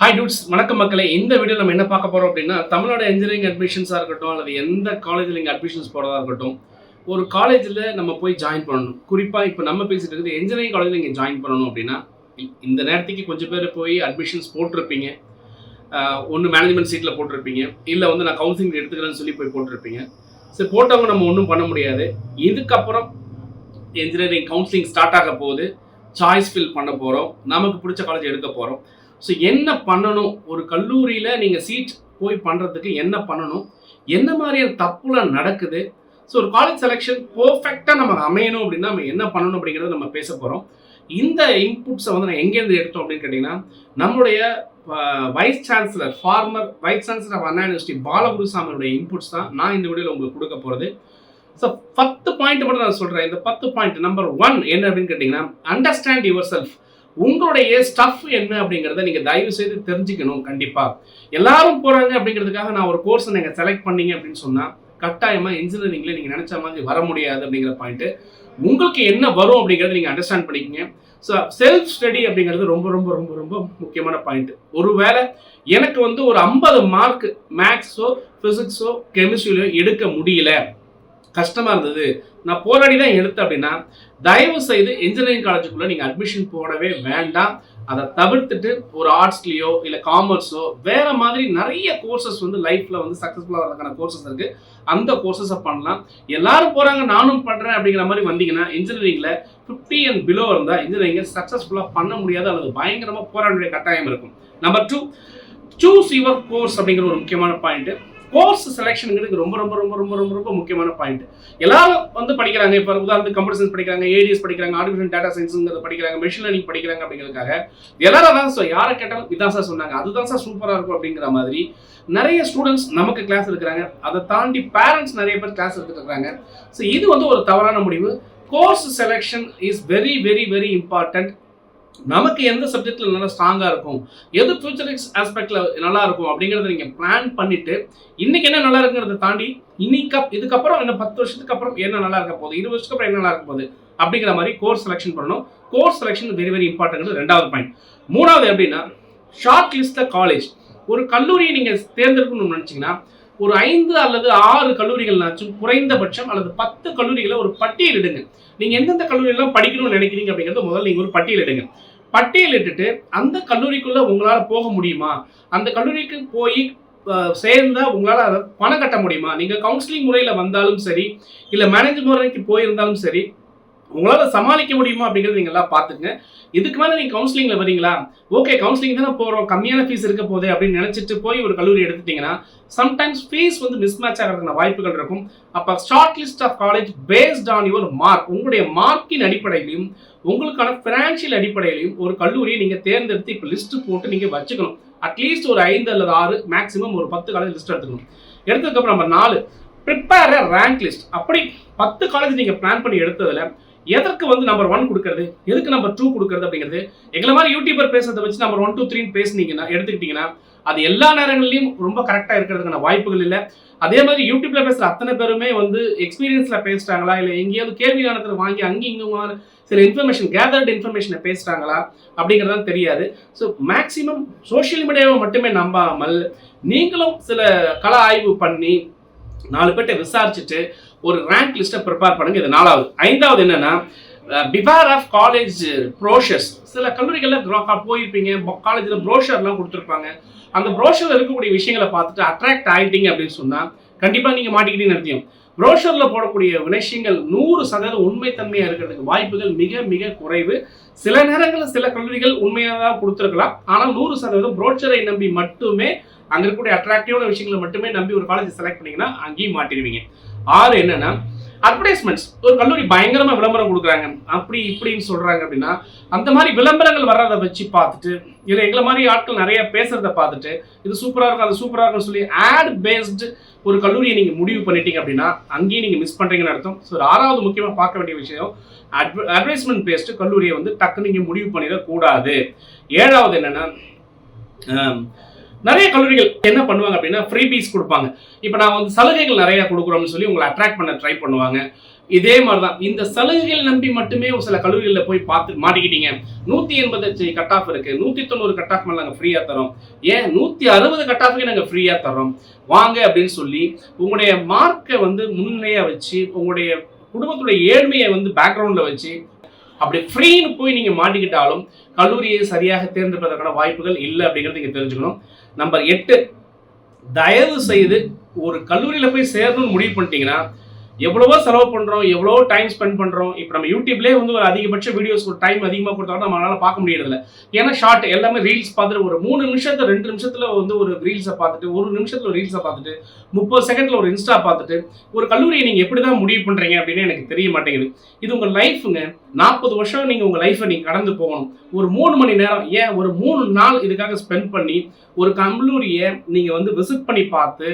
Hi dudes, வணக்கம் மக்களே. இந்த வீடியோ நம்ம என்ன பார்க்க போகிறோம் அப்படின்னா, தமிழ்நாடு இன்ஜினியரிங் அட்மிஷன்ஸாக இருக்கட்டும் அல்லது எந்த காலேஜில் நீங்கள் அட்மிஷன்ஸ் போகிறதா இருக்கட்டும், ஒரு காலேஜில் நம்ம போய் ஜாயின் பண்ணணும். குறிப்பாக இப்போ நம்ம பேசிட்டு இருக்குது இன்ஜினியரிங் காலேஜில் நீங்கள் ஜாயின் பண்ணணும் அப்படின்னா, இந்த நேரத்துக்கு கொஞ்சம் பேர் போய் அட்மிஷன்ஸ் போட்டிருப்பீங்க. ஒன்று மேனேஜ்மெண்ட் சீட்டில் போட்டிருப்பீங்க, இல்லை வந்து நான் கவுன்சிலிங் எடுத்துக்கிறேன்னு சொல்லி போய் போட்டிருப்பீங்க. சரி, போட்டவங்க நம்ம ஒன்றும் பண்ண முடியாது. இதுக்கப்புறம் இன்ஜினியரிங் கவுன்சிலிங் ஸ்டார்ட் ஆக போகுது. சாய்ஸ் ஃபில் பண்ண போகிறோம், நமக்கு பிடிச்ச காலேஜ் எடுக்க போகிறோம். ஸோ என்ன பண்ணணும், ஒரு கல்லூரியில் நீங்கள் சீட் போய் பண்ணுறதுக்கு என்ன பண்ணணும், என்ன மாதிரியான தப்புலாம் நடக்குது, ஸோ ஒரு காலேஜ் செலெக்ஷன் பர்ஃபெக்டாக நமக்கு அமையணும் அப்படின்னா நம்ம என்ன பண்ணணும் அப்படிங்கிறத நம்ம பேச போகிறோம். இந்த இன்புட்ஸை வந்து நான் எங்கேருந்து எடுத்தோம் அப்படின்னு கேட்டிங்கன்னா, நம்மளுடைய vice chancellor, former vice chancellor of Anna university பாலகுருசாமியோடைய இன்புட்ஸ் தான் நான் இந்த வீடியோவில் உங்களுக்கு கொடுக்க போகிறது. ஸோ 10 பாயிண்ட் மட்டும் நான் சொல்கிறேன். இந்த 10 பாயிண்ட் நம்பர் 1 என்ன அப்படின்னு கேட்டிங்கன்னா, அண்டர்ஸ்டாண்ட் யுவர் செல்ஃப். உங்களுடைய ஸ்டஃப் என்ன அப்படிங்கிறத நீங்கள் தயவு செய்து தெரிஞ்சுக்கணும். கண்டிப்பாக எல்லாரும் போகிறாங்க அப்படிங்கிறதுக்காக நான் ஒரு கோர்ஸை நீங்கள் செலக்ட் பண்ணீங்க அப்படின்னு சொன்னால் கட்டாயமாக இன்ஜினியரிங்கில் நீங்கள் நினச்ச மாதிரி வர முடியாது அப்படிங்கிற பாயிண்ட்டு. உங்களுக்கு என்ன வரும் அப்படிங்கிறத நீங்கள் அண்டர்ஸ்டாண்ட் பண்ணிக்கங்க. ஸோ செல்ஃப் ஸ்டடி அப்படிங்கிறது ரொம்ப ரொம்ப ரொம்ப ரொம்ப முக்கியமான பாயிண்ட். ஒருவேளை எனக்கு வந்து ஒரு 50 மார்க் மேக்ஸோ ஃபிசிக்ஸோ கெமிஸ்ட்ரியிலோ எடுக்க முடியல, கஷ்டமாக இருந்தது, நான் போராடி தான் எடுத்தேன் அப்படின்னா தயவு செய்து இன்ஜினியரிங் காலேஜுக்குள்ளே நீங்கள் அட்மிஷன் போடவே வேண்டாம். அதை தவிர்த்துட்டு ஒரு ஆர்ட்ஸ்லேயோ இல்லை காமர்ஸோ வேறு மாதிரி நிறைய கோர்சஸ் வந்து லைஃப்பில் வந்து சக்ஸஸ்ஃபுல்லாக வரதுக்கான கோர்சஸ் இருக்குது. அந்த கோர்சஸை பண்ணலாம். எல்லாரும் போகிறாங்க நானும் பண்ணுறேன் அப்படிங்கிற மாதிரி வந்தீங்கன்னா இன்ஜினியரிங்கில் 50 and below இருந்தால் இன்ஜினியரிங்கை சக்ஸஸ்ஃபுல்லாக பண்ண முடியாது அல்லது பயங்கரமாக போராட வேண்டிய கட்டாயம் இருக்கும். நம்பர் 2, சூஸ் யுவர் கோர்ஸ் அப்படிங்கிற ஒரு முக்கியமான பாயிண்ட்டு. கோர்ஸ் செலெக்ஷனுங்கிறது ரொம்ப ரொம்ப ரொம்ப ரொம்ப ரொம்ப ரொம்ப முக்கியமான பாயிண்ட். எல்லாரும் வந்து படிக்கிறாங்க. இப்போ உதாரணத்துக்கு கம்ப்யூட்டர் சயின்ஸ் படிக்கிறாங்க, ஏடிஎஸ் படிக்கிறாங்க, ஆர்டிஃபிஷியல் டேட்டா சயின்ஸுங்கிறத படிக்கிறாங்க, மெஷின் லேர்னிங் படிக்கிறாங்க அப்படிங்கிறதுக்காக எல்லாரும் தான் சார் யாரை கேட்டாலும் இதான் சார் சொன்னாங்க, அதுதான் சார் சூப்பராக இருக்கும் அப்படிங்கிற மாதிரி நிறைய ஸ்டூடெண்ட்ஸ் நமக்கு கிளாஸ் எடுக்கிறாங்க. அதை தாண்டி பேரண்ட்ஸ் நிறைய பேர் கிளாஸ் எடுத்துட்டு இருக்காங்க. ஸோ இது வந்து ஒரு தவறான முடிவு. Course selection is very very very important. நமக்கு எந்த சப்ஜெக்டில் நல்லா ஸ்ட்ராங்காக இருக்கும், எது ஃபியூச்சரிக்ஸ் ஆஸ்பெக்டில் நல்லா இருக்கும் அப்படிங்கிறத நீங்கள் பிளான் பண்ணிவிட்டு இன்றைக்கி என்ன நல்லா இருக்குங்கிறத தாண்டி இதுக்கப்புறம் என்ன 10 வருஷத்துக்கு அப்புறம் என்ன நல்லா இருக்க போகுது, 20 வருஷத்துக்கு அப்புறம் என்ன நல்லா இருக்க போகுது அப்படிங்கிற மாதிரி கோர்ஸ் செலெக்ஷன் பண்ணணும். Course selection very very important. 2வது பாயிண்ட். 3வது எப்படின்னா, ஷார்ட் லிஸ்ட் த காலேஜ். ஒரு கல்லூரியை நீங்கள் தேர்ந்தெடுக்கணும்னு நினச்சிங்கன்னா ஒரு 5 அல்லது 6 கல்லூரிகள்னாச்சும் குறைந்தபட்சம் அல்லது 10 கல்லூரிகளை ஒரு பட்டியலிடுங்க. நீங்கள் எந்தெந்த கல்லூரியெல்லாம் படிக்கணும்னு நினைக்கிறீங்க அப்படிங்கிறது முதல்ல நீங்கள் ஒரு பட்டியலிடுங்க. பட்டியலிட்டுட்டு அந்த கல்லூரிக்குள்ளே உங்களால் போக முடியுமா, அந்த கல்லூரிக்கு போய் சேர்ந்தால் உங்களால் அதை பணம் கட்ட முடியுமா, நீங்கள் கவுன்சிலிங் முறையில் வந்தாலும் சரி இல்லை மேனேஜ் முறைக்கு போயிருந்தாலும் சரி உங்களால் சமாளிக்க முடியுமா அப்படிங்கிறது நீங்கள் எல்லாம் பார்த்துங்க. இதுக்கு மேலே நீங்கள் கவுன்சிலிங்கில் வரீங்களா, ஓகே கவுன்சிலிங் தானே போகிறோம், கம்மியான ஃபீஸ் இருக்க போதே அப்படின்னு நினச்சிட்டு போய் ஒரு கல்லூரி எடுத்துட்டிங்கன்னா சம்டைம்ஸ் ஃபீஸ் வந்து மிஸ்மேட்ச் ஆகிறதுக்கான வாய்ப்புகள் இருக்கும். அப்போ short list of college based on your mark, உங்களுடைய மார்க்கின் அடிப்படையிலையும் உங்களுக்கான ஃபினான்ஷியல் அடிப்படையிலையும் ஒரு கல்லூரியை நீங்கள் தேர்ந்தெடுத்து இப்போ லிஸ்ட்டு போட்டு நீங்கள் வச்சுக்கணும். அட்லீஸ்ட் ஒரு 5 அல்லது 6 மேக்ஸிமம் ஒரு 10 காலேஜ் லிஸ்ட் எடுத்துக்கணும். எடுத்ததுக்கப்புறம் நம்பர் 4, ப்ரிப்பேர் அ ரேங்க் லிஸ்ட். அப்படி 10 காலேஜ் நீங்கள் பிளான் பண்ணி எடுத்ததில் எதற்கு வந்து நம்பர் 1 கொடுக்கறது, எதுக்கு நம்பர் 2 கொடுக்கறது அப்படிங்கிறது எங்களை மாதிரி யூடியூபர் பேசுறதை வச்சு நம்பர் 1 2 3 பேசுனீங்கன்னா எடுத்துக்கிட்டீங்கன்னா அது எல்லா நேரங்களிலும் ரொம்ப கரெக்டாக இருக்கிறதுக்கான வாய்ப்புகள் இல்லை. அதே மாதிரி யூடியூப்ல பேசுகிற அத்தனை பேருமே வந்து எக்ஸ்பீரியன்ஸில் பேசுகிறாங்களா இல்லை எங்கேயாவது கேள்வி நேரத்தில் வாங்கி அங்கேயும் இங்கே சில இன்ஃபர்மேஷன் கேதர்டு இன்ஃபர்மேஷனை பேசுகிறாங்களா அப்படிங்கிறதான் தெரியாது. ஸோ மேக்ஸிமம் சோஷியல் மீடியாவை மட்டுமே நம்பாமல் நீங்களும் சில கள ஆய்வு பண்ணி 4 பேர்ட்ட விசாரிச்சுட்டு ஒரு ரேங்க் லிஸ்ட்டை ப்ரிப்பேர் பண்ணுங்க. இது 4வது. 5வது என்னன்னா, பிவேர் ஆஃப் காலேஜ் ப்ரோஷர்ஸ். சில கல்லூரிகளில் போயிருப்பீங்க, காலேஜில் ப்ரோஷர்லாம் கொடுத்துருப்பாங்க. அந்த ப்ரோஷரில் இருக்கக்கூடிய விஷயங்களை பார்த்துட்டு அட்ராக்ட் ஆகிட்டீங்க அப்படின்னு சொன்னால் கண்டிப்பாக நீங்கள் மாட்டிக்கிட்டீங்கன்னு அர்த்தம். ப்ரோஷரில் போடக்கூடிய விஷயங்கள் 100% உண்மைத்தன்மையாக இருக்கிறதுக்கு வாய்ப்புகள் மிக மிக குறைவு. சில நேரங்களில் சில கல்லூரிகள் உண்மையாக தான் கொடுத்துருக்கலாம். ஆனால் 100% ப்ரோஷரை நம்பி மட்டுமே அங்கே இருக்கக்கூடிய அட்ராக்டிவான விஷயங்களை மட்டுமே நம்பி ஒரு காலேஜ் செலக்ட் பண்ணிங்கன்னா அங்கேயும் மாட்டிடுவீங்க. 6 என்னன்னா, அட்வர்டைஸ்மெண்ட்ஸ். ஒரு கல்லூரி பயங்கரமாக விளம்பரம் கொடுக்குறாங்க, அப்படி இப்படின்னு சொல்கிறாங்க அப்படின்னா அந்த மாதிரி விளம்பரங்கள் வர்றதை வச்சு பார்த்துட்டு இல்லை எங்களை மாதிரி ஆட்கள் நிறைய பேசுகிறத பார்த்துட்டு இது சூப்பராக இருக்கும் அது சூப்பராக இருக்குன்னு சொல்லி ஆட் பேஸ்டு ஒரு கல்லூரியை நீங்கள் முடிவு பண்ணிட்டீங்க அப்படின்னா அங்கேயும் நீங்கள் மிஸ் பண்ணுறீங்கன்னு அர்த்தம். ஸோ 6வது முக்கியமாக பார்க்க வேண்டிய விஷயம், அட்வர்டைஸ்மெண்ட் பேஸ்டு கல்லூரியை வந்து டக்கு நீங்கள் முடிவு பண்ணிடக்கூடாது. 7வது என்னென்னா, நிறைய கல்லூரிகள் என்ன பண்ணுவாங்க அப்படின்னா ஃப்ரீபீஸ் கொடுப்பாங்க. இப்போ நான் வந்து சலுகைகள் நிறைய கொடுக்குறோம்னு சொல்லி உங்களை அட்ராக்ட் பண்ண ட்ரை பண்ணுவாங்க. இதே மாதிரிதான் இந்த சலுகைகள் நம்பி மட்டுமே ஒரு சில கல்லூரிகளில் போய் பார்த்து மாட்டிக்கிட்டீங்க. 185 கட் ஆஃப் இருக்கு, 190 கட் ஆஃப் மேலே நாங்கள் ஃப்ரீயாக தரோம், ஏன் 160 கட் ஆஃபுக்கு நாங்கள் ஃப்ரீயாக தரோம் வாங்க அப்படின்னு சொல்லி உங்களுடைய மார்க்கை வந்து முன்னிலையாக வச்சு உங்களுடைய குடும்பத்துடைய ஏழ்மையை வந்து பேக்ரவுண்டில் வச்சு அப்படி ஃப்ரீன்னு போய் நீங்கள் மாட்டிக்கிட்டாலும் கல்லூரியை சரியாக தேர்ந்தெடுப்பதற்கான வாய்ப்புகள் இல்லை அப்படிங்கிறது நீங்கள் தெரிஞ்சுக்கணும். நம்பர் 8, தயவு செய்து ஒரு கல்லூரியில் போய் சேரணும்னு முடிவு பண்ணிட்டீங்கன்னா எவ்வளவோ செலவு பண்ணுறோம், எவ்வளோ டைம் ஸ்பெண்ட் பண்ணுறோம். இப்போ நம்ம யூடியூப்லேயே வந்து ஒரு அதிகபட்ச வீடியோஸ் ஒரு டைம் அதிகமாக கொடுத்தாலும் நம்மளால பார்க்க முடியறதில்ல. ஏன்னா ஷார்ட் எல்லாமே ரீல்ஸ் பார்த்துட்டு ஒரு 3 நிமிஷத்துல 2 நிமிஷத்தில் வந்து ஒரு ரீல்ஸை பார்த்துட்டு 1 நிமிஷத்தில் ஒரு ரீல்ஸை பார்த்துட்டு 30 செகண்டில் ஒரு இன்ஸ்டா பார்த்துட்டு ஒரு கல்லூரியை நீங்கள் எப்படி தான் முடிவு பண்ணுறீங்க அப்படின்னு எனக்கு தெரிய மாட்டேங்குது. இது உங்கள் லைஃபுங்க. 40 வருஷம் நீங்கள் உங்கள் லைஃப்பை நீங்கள் கடந்து போகணும். ஒரு 3 மணி நேரம், ஏன் ஒரு 3 நாள் இதுக்காக ஸ்பெண்ட் பண்ணி ஒரு கல்லூரியை நீங்கள் வந்து விசிட் பண்ணி பார்த்து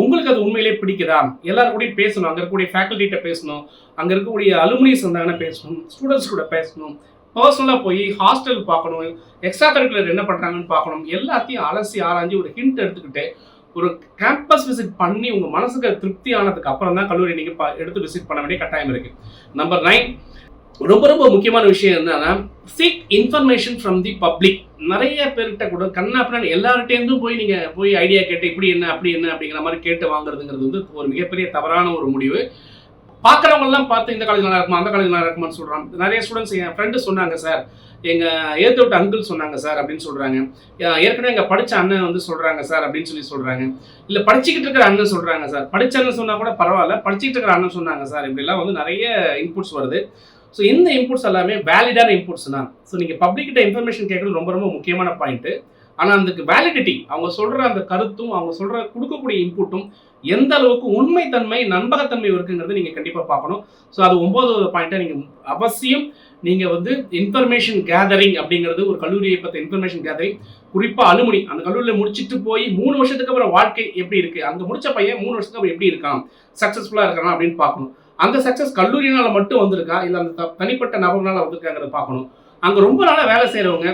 உங்களுக்கு அது உண்மையிலே பிடிக்குதா, எல்லாரும் கூடயும் பேசணும், அங்கே இருக்கக்கூடிய ஃபேக்கல்ட்டிகிட்ட பேசணும், அங்கே இருக்கக்கூடிய அலுமினிஸ் வந்தாங்கன்னா பேசணும், ஸ்டூடெண்ட்ஸ் கூட பேசணும், பர்சனலாக போய் ஹாஸ்டல் பார்க்கணும், எக்ஸ்ட்ரா கரிக்குலர் என்ன பண்ணுறாங்கன்னு பார்க்கணும். எல்லாத்தையும் அலசி ஆராய்ஞ்சு ஒரு ஹிண்ட் எடுத்துக்கிட்டு ஒரு கேம்பஸ் விசிட் பண்ணி உங்கள் மனசுக்கு திருப்தி ஆனதுக்கு அப்புறம் தான் கல்லூரி நீங்கள் எடுத்து விசிட் பண்ண வேண்டிய கட்டாயம் இருக்குது. நம்பர் 9, ரொம்ப ரொம்ப முக்கியமான விஷயம் என்னன்னா, seek information from the public. நிறைய பேர்கிட்ட கூட கண்ணாப்பின்னு எல்லார்கிட்டேருந்தும் போய் ஐடியா கேட்டு இப்படி என்ன அப்படி என்ன அப்படிங்கிற மாதிரி கேட்டு வாங்குறதுங்கிறது வந்து ஒரு மிகப்பெரிய தவறான ஒரு முடிவு. பார்க்குறவங்கலாம் பார்த்து இந்த காலேஜ் நல்லா இருக்குமா அந்த காலேஜ் நல்லா இருக்குமான்னு சொல்கிறாங்க. நிறைய ஸ்டூடெண்ட்ஸ் என் ஃப்ரெண்டு சொன்னாங்க சார், எங்கள் ஏற்று விட்ட அங்கிள் சொன்னாங்க சார் அப்படின்னு சொல்கிறாங்க. ஏற்கனவே எங்கள் படித்த அண்ணன் வந்து சொல்கிறாங்க சார் அப்படின்னு சொல்கிறாங்க. இல்லை படிச்சுக்கிட்டு இருக்கிற அண்ணன் சொல்கிறாங்க சார், படித்த அண்ணன் சொன்னால் கூட பரவாயில்ல, படிச்சுக்கிட்டு இருக்கிற அண்ணன் சொன்னாங்க சார், இப்படிலாம் வந்து நிறைய இன்புட்ஸ் வருது. ஸோ இந்த இன்புட்ஸ் எல்லாமே வேலிடான இன்புட்ஸ் தான். ஸோ நீங்கள் பப்ளிக்கிட்ட இன்ஃபர்மேஷன் கேட்குறது ரொம்ப ரொம்ப முக்கியமான பாயிண்ட்டு. ஆனால் அதுக்கு வேலிடிட்டி, அவங்க சொல்கிற அந்த கருத்தும் அவங்க சொல்கிற கொடுக்கக்கூடிய இன்புட்டும் எந்த அளவுக்கு உண்மைத்தன்மை நம்பகத்தன்மை இருக்குங்கிறது நீங்கள் கண்டிப்பாக பார்க்கணும். ஸோ அது 9வது பாயிண்ட்டை நீங்கள் அவசியம் நீங்கள் வந்து இன்ஃபர்மேஷன் கேதரிங் அப்படிங்கிறது, ஒரு கல்லூரியை பற்றி இன்ஃபர்மேஷன் கேதரிங், குறிப்பாக அலுமினி அந்த கல்லூரியில் முடிச்சுட்டு போய் 3 வருஷத்துக்கு அப்புறம் வாழ்க்கை எப்படி இருக்குது, அங்கே முடிச்ச பையன் 3 வருஷத்துக்கு அப்புறம் எப்படி இருக்கான், சக்ஸஸ்ஃபுல்லாக இருக்கானா அப்படின்னு பார்க்கணும். அந்த சக்ஸஸ் கல்லூரியினால் மட்டும் வந்திருக்கா இல்லை அந்த தனிப்பட்ட நபர்னால வந்திருக்காங்கிறத பார்க்கணும். அங்கே ரொம்ப நாளாக வேலை செய்கிறவங்க,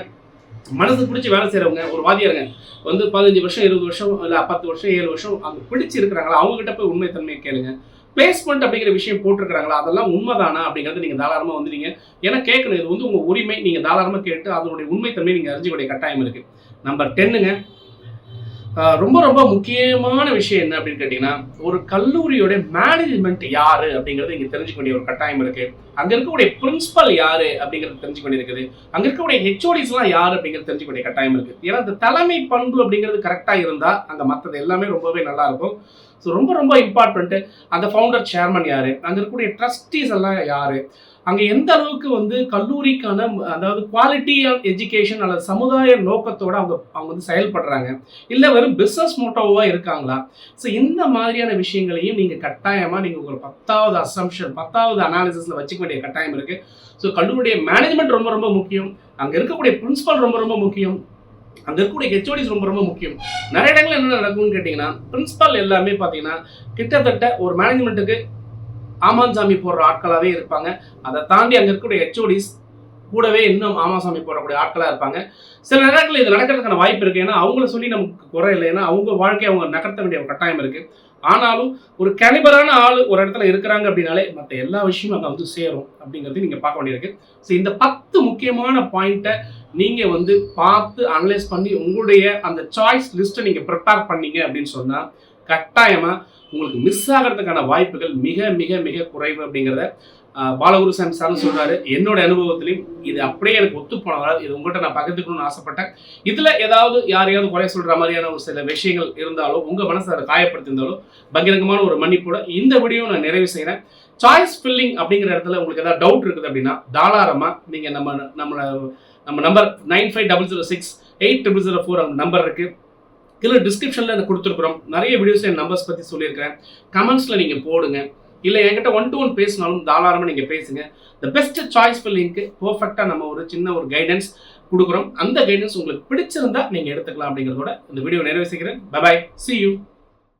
மனசு பிடிச்சி வேலை செய்கிறவங்க, ஒரு வாதியாருங்க வந்து 15 வருஷம் 20 வருஷம் இல்லை 10 வருஷம் 7 வருஷம் அங்கே பிடிச்சி இருக்கிறாங்களா, அவங்ககிட்ட போய் உண்மைத்தன்மையை கேளுங்க. பிளேஸ்மெண்ட் அப்படிங்கிற விஷயம் போட்டிருக்கிறாங்களா, அதெல்லாம் உண்மைதானா அப்படிங்கிறது நீங்கள் தாராளமாக வந்து நீங்கள் ஏன்னா கேட்கணும். இது வந்து உங்கள் உரிமை, நீங்கள் தாராளமாக கேட்டு அதனுடைய உண்மைத்தன்மையை நீங்கள் அறிஞ்சிக்கூடிய கட்டாயம் இருக்குது. நம்பர் 10ங்க, ரொம்ப ரொம்ப முக்கியமான விஷயம் என்ன அப்படின்னு கேட்டிங்கன்னா, ஒரு கல்லூரியோட மேனேஜ்மெண்ட் யார் அப்படிங்கிறது இங்கே தெரிஞ்சுக்க வேண்டிய ஒரு கட்டாயம் இருக்குது. அங்கே இருக்கக்கூடிய பிரின்சிபல் யார் அப்படிங்கிறது தெரிஞ்சுக்க வேண்டியிருக்குது. அங்கே இருக்கக்கூடிய ஹெச்ஓடிஸ்லாம் யார் அப்படிங்கிறது தெரிஞ்சுக்க வேண்டிய கட்டாயம் இருக்குது. ஏன்னா இந்த தலைமை பண்பு அப்படிங்கிறது கரெக்டாக இருந்தால் அங்கே மற்றது எல்லாமே ரொம்பவே நல்லாயிருக்கும். ஸோ ரொம்ப ரொம்ப இம்பார்ட்டண்ட்டு அந்த ஃபவுண்டர் சேர்மன் யார், அங்கே இருக்கக்கூடிய ட்ரஸ்டீஸ் எல்லாம் யார், அங்கே எந்த அளவுக்கு வந்து கல்லூரிக்கான அதாவது குவாலிட்டி ஆஃப் எஜுகேஷன் அல்லது சமுதாய நோக்கத்தோடு அவங்க வந்து செயல்படுறாங்க, இல்லை வெறும் பிஸ்னஸ் மோட்டோவாக இருக்காங்களா. ஸோ இந்த மாதிரியான விஷயங்களையும் நீங்கள் கட்டாயமாக நீங்கள் உங்கள் 10வது அசம்ஷன் 10வது அனாலிசிஸில் வச்சுக்க வேண்டிய கட்டாயம் இருக்குது. ஸோ கல்லூரியுடைய மேனேஜ்மெண்ட் ரொம்ப ரொம்ப முக்கியம், அங்கே இருக்கக்கூடிய பிரின்சிபல் ரொம்ப ரொம்ப முக்கியம், அங்கே இருக்கக்கூடிய ஹெச்ஓடிஸ் ரொம்ப ரொம்ப முக்கியம். நிறைய இடங்கள் என்ன நடக்கும்னு கேட்டிங்கன்னா, பிரின்சிபல் எல்லாமே பார்த்தீங்கன்னா கிட்டத்தட்ட ஒரு மேனேஜ்மெண்ட்டுக்கு ஆமாஞ்சாமி போடுற ஆட்களாகவே இருப்பாங்க. அதை தாண்டி அங்கே இருக்கக்கூடிய ஹெச்ஓடிஸ் கூடவே இன்னும் ஆமாசாமி போடக்கூடிய ஆட்களாக இருப்பாங்க. சில நேரங்களில் இது நடக்கிறதுக்கான வாய்ப்பு இருக்குது. ஏன்னா அவங்கள சொல்லி நமக்கு குறை இல்லை, ஏன்னா அவங்க வாழ்க்கையை அவங்க நகர்த்த வேண்டிய ஒரு கட்டாயம் இருக்குது. ஆனாலும் ஒரு கேலிபரான ஆள் ஒரு இடத்துல இருக்கிறாங்க அப்படின்னாலே மற்ற எல்லா விஷயமும் அங்கே வந்து சேரும் அப்படிங்கிறது நீங்கள் பார்க்க வேண்டியிருக்கு. ஸோ இந்த 10 முக்கியமான பாயிண்ட்டை நீங்கள் வந்து பார்த்து அனலைஸ் பண்ணி உங்களுடைய அந்த சாய்ஸ் லிஸ்ட்டை நீங்கள் ப்ரிப்பேர் பண்ணீங்க அப்படின்னு சொன்னால் கட்டாயமாக உங்களுக்கு மிஸ் ஆகிறதுக்கான வாய்ப்புகள் மிக மிக மிக குறைவு அப்படிங்கிறத பாலகுருசாமி சார் சொல்றாரு. என்னோட அனுபவத்திலையும் இது அப்படியே எனக்கு ஒத்து போனதால் இது உங்கள்கிட்ட நான் பகிர்ந்துக்கணும்னு ஆசைப்பட்டேன். இதுல ஏதாவது யாரையாவது குறை சொல்ற மாதிரியான ஒரு சில விஷயங்கள் இருந்தாலோ, உங்க மனசை அதை காயப்படுத்தியிருந்தாலோ பகிரங்கமான ஒரு மன்னிப்போட இந்த வீடியோ நான் நிறைவு செய்கிறேன். சாய்ஸ் ஃபில்லிங் அப்படிங்கிற இடத்துல உங்களுக்கு ஏதாவது டவுட் இருக்குது அப்படின்னா தாராளமா நீங்க நம்ம நம்பர் 9500680004 நம்பர் இருக்கு. கீழே டிஸ்கிரிப்ஷனில் எனக்கு கொடுத்துருக்குறோம். நிறைய வீடியோஸ் என் நம்பர்ஸ் பற்றி சொல்லியிருக்கிறேன். கமெண்ட்ஸில் நீங்கள் போடுங்க. இல்லை என்கிட்ட 1-to-1 பேசினாலும் தாராளமாக நீங்கள் பேசுங்க. த பெஸ்ட் சாய்ஸ் ஃபில்லிங்க்கு பர்ஃபெக்டாக நம்ம ஒரு சின்ன ஒரு கைடன்ஸ் கொடுக்குறோம். அந்த கைடன்ஸ் உங்களுக்கு பிடிச்சிருந்தா நீங்கள் எடுத்துக்கலாம் அப்படிங்கிறதோட இந்த வீடியோ நிறைவு செய்கிறேன். Bye bye, see you.